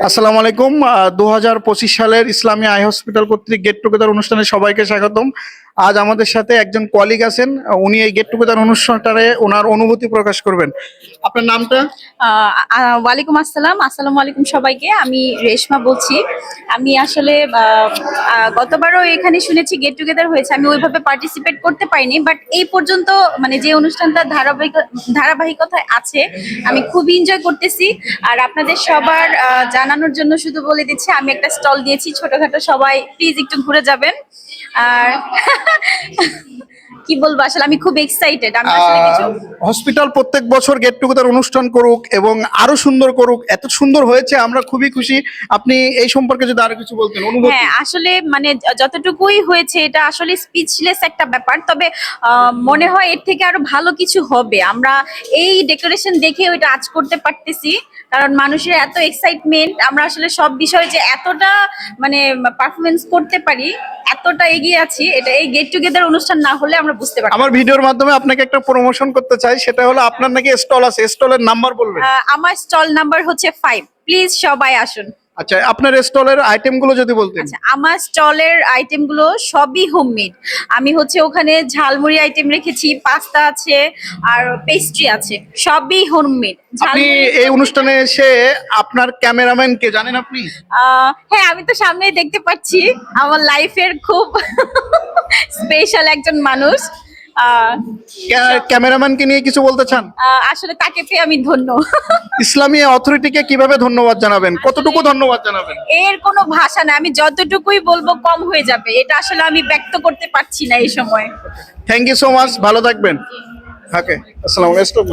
আসসালামু আলাইকুম। 2025 সালের ইসলামী আই হসপিটাল কর্তৃক গেট টুগেদার অনুষ্ঠানে সবাইকে স্বাগতম। আজ আমাদের সাথে একজন কলিগ আছেন, উনি এই গেট টুগেদার অনুষ্ঠানটারে ওনার অনুভূতি প্রকাশ করবেন। আপনার নামটা? ওয়ালাইকুম আসসালাম, আসসালামু আলাইকুম সবাইকে। আমি রেশমা বলছি। আমি আসলে গতবারও এখানে শুনেছি গেট টুগেদার হয়েছে, আমি ওইভাবে পার্টিসিপেট করতে পারিনি, বাট এই পর্যন্ত মানে যে অনুষ্ঠানটা ধারাবাহিকতায় আছে আমি খুব এনজয় করতেছি। আর আপনাদের সবার জানানোর জন্য শুধু বলে দিচ্ছি, আমি একটা স্টল দিয়েছি ছোটখাটো, সবাই প্লিজ একটু ঘুরে যাবেন। আর কি বলবো, আসলে আমি খুব এক্সাইটেড। আমি আসলে কিছু হসপিটাল প্রত্যেক বছর গেট টুগেদার অনুষ্ঠান করুক এবং আরো সুন্দর করুক, এত সুন্দর হয়েছে, আমরা খুবই খুশি। আপনি এই সম্পর্কে যদি আরো কিছু বলতেন অনুভূতি। হ্যাঁ, আসলে মানে যতটুকুই হয়েছে এটা আসলে স্পিচলেস একটা ব্যাপার। তবে মনে হয় এর থেকে আরো ভালো কিছু হবে। আমরা এই ডেকোরেশন দেখে ওইটা আজ করতে পারতেছি, কারণ মানুষের এত এক্সাইটমেন্ট। আমরা আসলে সব বিষয়ে যে এতটা মানে পারফরমেন্স করতে পারি, এতটা এগিয়ে আছি, এটা এই গেট টুগেদার অনুষ্ঠান না হলে আমরা বুঝতে পারতাম। আমার ভিডিওর মাধ্যমে আপনাকে একটা প্রমোশন করতে চাই, সেটা হলো আপনার নাকি স্টল আছে, স্টলের নাম্বার বলবেন? আমার স্টল নাম্বার হচ্ছে 5। প্লিজ সবাই আসুন। আচ্ছা, আপনার স্টলের আইটেমগুলো যদি বলতেন। আচ্ছা, আমার স্টলের আইটেমগুলো সবই হোমমেড। আমি হচ্ছে ওখানে ঝালমুড়ি আইটেম রেখেছি, পাস্তা আছে, আর পেস্ট্রি আছে, সবই হোমমেড। আপনি এই অনুষ্ঠানে এসে আপনার ক্যামেরাম্যান কে জানেন আপনি? হ্যাঁ, আমি তো সামনেই দেখতে পাচ্ছি, আমার লাইফের খুব স্পেশাল একজন মানুষ। ক্যামেরাম্যানকে নিয়ে কিছু বলতে চান? আসলে তাকে পেয়ে আমি ধন্য। ইসলামী অথরিটিকে কিভাবে ধন্যবাদ জানাবেন, কতটুকু ধন্যবাদ জানাবেন? এর কোনো ভাষা না, আমি যতটুকুই বলবো কম হয়ে যাবে। এটা আসলে আমি ব্যক্ত করতে পারছি না এই সময়। থ্যাংক ইউ সো মাচ, ভালো থাকবেন। ওকে, আসসালামু আলাইকুম।